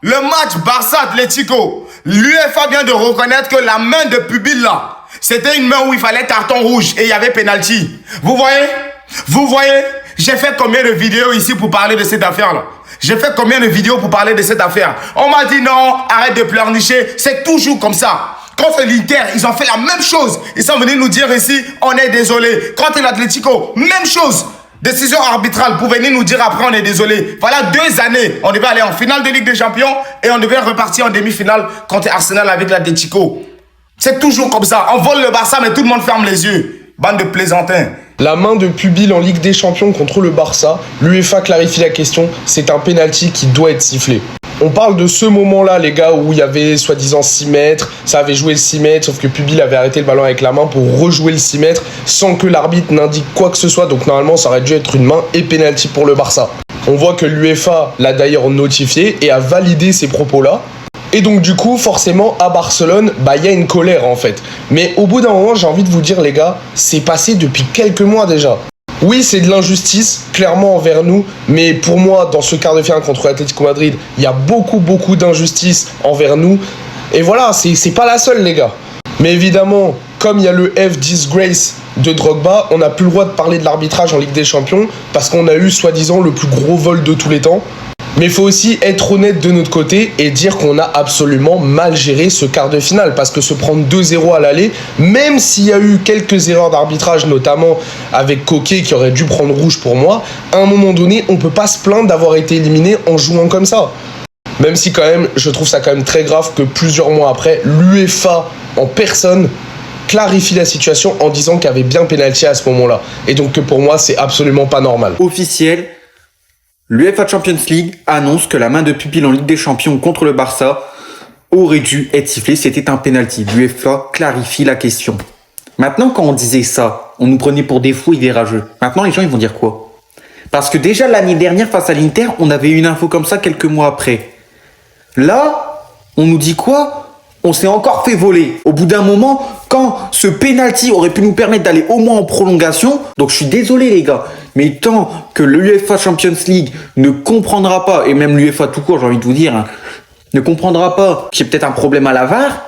Le match Barça-Atlético, l'UEFA vient de reconnaître que la main de Pubil là, c'était une main où il fallait carton rouge et il y avait penalty. Vous voyez? Vous voyez? J'ai fait combien de vidéos ici pour parler de cette affaire-là? J'ai fait combien de vidéos pour parler de cette affaire? On m'a dit non, arrête de pleurnicher. C'est toujours comme ça. Quand c'est l'Inter, ils ont fait la même chose. Ils sont venus nous dire ici, on est désolé. Quand c'est l'Atlético, même chose. Décision arbitrale pour venir nous dire après on est désolé. Voilà 2 années. On devait aller en finale de Ligue des Champions et on devait repartir en demi-finale contre Arsenal avec l'Atlético. C'est toujours comme ça. On vole le Barça mais tout le monde ferme les yeux. Bande de plaisantins. La main de Pubil en Ligue des Champions contre le Barça, l'UEFA clarifie la question, c'est un penalty qui doit être sifflé. On parle de ce moment-là, les gars, où il y avait soi-disant 6 mètres, ça avait joué le 6 mètres, sauf que Pubil avait arrêté le ballon avec la main pour rejouer le 6 mètres sans que l'arbitre n'indique quoi que ce soit, donc normalement ça aurait dû être une main et penalty pour le Barça. On voit que l'UEFA l'a d'ailleurs notifié et a validé ces propos-là. Et donc du coup, forcément, à Barcelone, il y a une colère en fait. Mais au bout d'un moment, j'ai envie de vous dire, les gars, c'est passé depuis quelques mois déjà. Oui, c'est de l'injustice, clairement envers nous, mais pour moi, dans ce quart de finale contre l'Atlético Madrid, il y a beaucoup d'injustice envers nous. Et voilà, c'est pas la seule, les gars. Mais évidemment, comme il y a le F disgrace de Drogba, on n'a plus le droit de parler de l'arbitrage en Ligue des Champions, parce qu'on a eu soi-disant le plus gros vol de tous les temps. Mais il faut aussi être honnête de notre côté et dire qu'on a absolument mal géré ce quart de finale. Parce que se prendre 2-0 à l'aller, même s'il y a eu quelques erreurs d'arbitrage, notamment avec Coquet qui aurait dû prendre rouge pour moi, à un moment donné, on peut pas se plaindre d'avoir été éliminé en jouant comme ça. Même si quand même, je trouve ça quand même très grave que plusieurs mois après, l'UEFA en personne clarifie la situation en disant qu'il y avait bien pénalty à ce moment-là. Et donc que pour moi, c'est absolument pas normal. Officiel. L'UEFA Champions League annonce que la main de Pubil en Ligue des Champions contre le Barça aurait dû être sifflée, c'était un penalty. L'UEFA clarifie la question. Maintenant, quand on disait ça, on nous prenait pour des fous et des rageux. Maintenant, les gens, ils vont dire quoi? Parce que déjà, l'année dernière, face à l'Inter, on avait eu une info comme ça quelques mois après. Là, on nous dit quoi? On s'est encore fait voler. Au bout d'un moment, quand ce penalty aurait pu nous permettre d'aller au moins en prolongation, donc je suis désolé les gars, mais tant que l'UEFA Champions League ne comprendra pas, et même l'UEFA tout court, j'ai envie de vous dire, ne comprendra pas qu'il y a peut-être un problème à la VAR,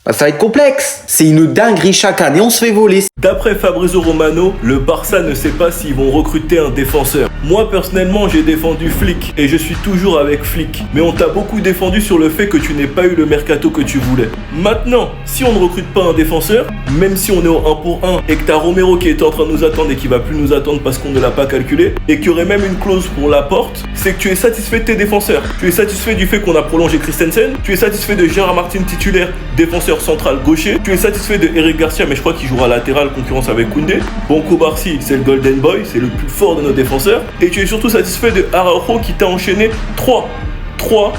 ça va être complexe. C'est une dinguerie chaque année, on se fait voler. D'après Fabrizio Romano, le Barça ne sait pas s'ils vont recruter un défenseur. Moi personnellement j'ai défendu Flick et je suis toujours avec Flick. Mais on t'a beaucoup défendu sur le fait que tu n'aies pas eu le mercato que tu voulais. Maintenant, si on ne recrute pas un défenseur, même si on est au 1 pour 1 et que t'as Romero qui est en train de nous attendre et qui va plus nous attendre parce qu'on ne l'a pas calculé, et qu'il y aurait même une clause pour la porte, c'est que tu es satisfait de tes défenseurs. Tu es satisfait du fait qu'on a prolongé Christensen, tu es satisfait de Gérard Martin titulaire, défenseur central gaucher, tu es satisfait de Eric Garcia mais je crois qu'il jouera latéral concurrence avec Koundé. Bonko Barsi c'est le Golden Boy, c'est le plus fort de nos défenseurs. Et tu es surtout satisfait de Araujo qui t'a enchaîné 3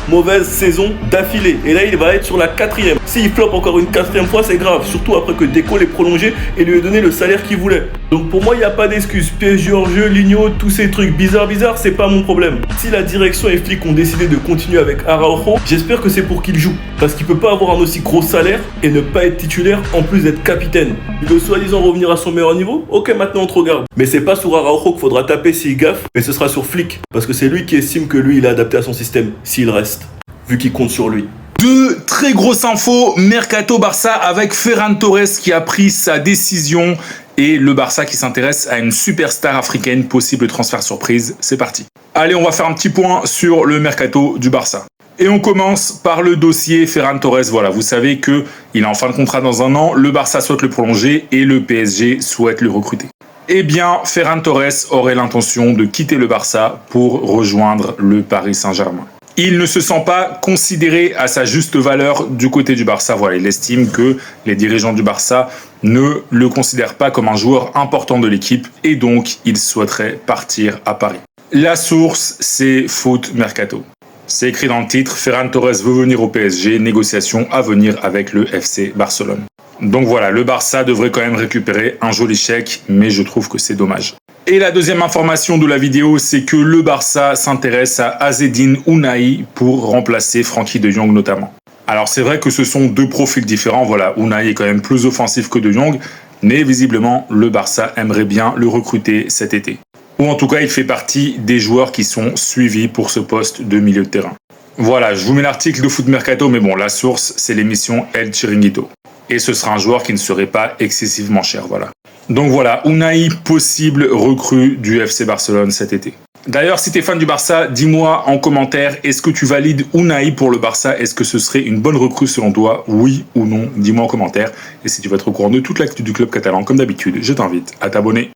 mauvaises saisons d'affilée. Et là, il va être sur la 4e. S'il floppe encore une 4e fois, c'est grave. Surtout après que Deco l'ait prolongé et lui ait donné le salaire qu'il voulait. Donc pour moi, il n'y a pas d'excuse. PSG hors jeu, Ligno, tous ces trucs bizarres, c'est pas mon problème. Si la direction et Flick ont décidé de continuer avec Araujo, j'espère que c'est pour qu'il joue. Parce qu'il peut pas avoir un aussi gros salaire et ne pas être titulaire en plus d'être capitaine. Il veut soi-disant revenir à son meilleur niveau. Ok, maintenant on te regarde. Mais c'est pas sur Araujo qu'il faudra taper s'il gaffe, mais ce sera sur Flick. Parce que c'est lui qui estime que lui, il est adapté à son système. S'il reste, vu qu'il compte sur lui. Deux très grosses infos, Mercato Barça avec Ferran Torres qui a pris sa décision et le Barça qui s'intéresse à une superstar africaine, possible transfert surprise. C'est parti. Allez, on va faire un petit point sur le Mercato du Barça. Et on commence par le dossier Ferran Torres. Voilà, vous savez qu'il est en fin de contrat dans 1 an, le Barça souhaite le prolonger et le PSG souhaite le recruter. Eh bien, Ferran Torres aurait l'intention de quitter le Barça pour rejoindre le Paris Saint-Germain. Il ne se sent pas considéré à sa juste valeur du côté du Barça. Voilà, il estime que les dirigeants du Barça ne le considèrent pas comme un joueur important de l'équipe et donc il souhaiterait partir à Paris. La source, c'est Foot Mercato. C'est écrit dans le titre, Ferran Torres veut venir au PSG, négociation à venir avec le FC Barcelone. Donc voilà, le Barça devrait quand même récupérer un joli chèque, mais je trouve que c'est dommage. Et la deuxième information de la vidéo, c'est que le Barça s'intéresse à Azzedine Ounahi pour remplacer Frenkie de Jong notamment. Alors c'est vrai que ce sont deux profils différents, voilà, Ounahi est quand même plus offensif que de Jong, mais visiblement le Barça aimerait bien le recruter cet été. Ou en tout cas, il fait partie des joueurs qui sont suivis pour ce poste de milieu de terrain. Voilà, je vous mets l'article de Foot Mercato, mais bon, la source, c'est l'émission El Chiringuito. Et ce sera un joueur qui ne serait pas excessivement cher, voilà. Donc voilà, Unai, possible recrue du FC Barcelone cet été. D'ailleurs, si t'es fan du Barça, dis-moi en commentaire, est-ce que tu valides Unai pour le Barça? Est-ce que ce serait une bonne recrue selon toi? Oui ou non? Dis-moi en commentaire. Et si tu veux être au courant de toute l'actu du club catalan, comme d'habitude, je t'invite à t'abonner.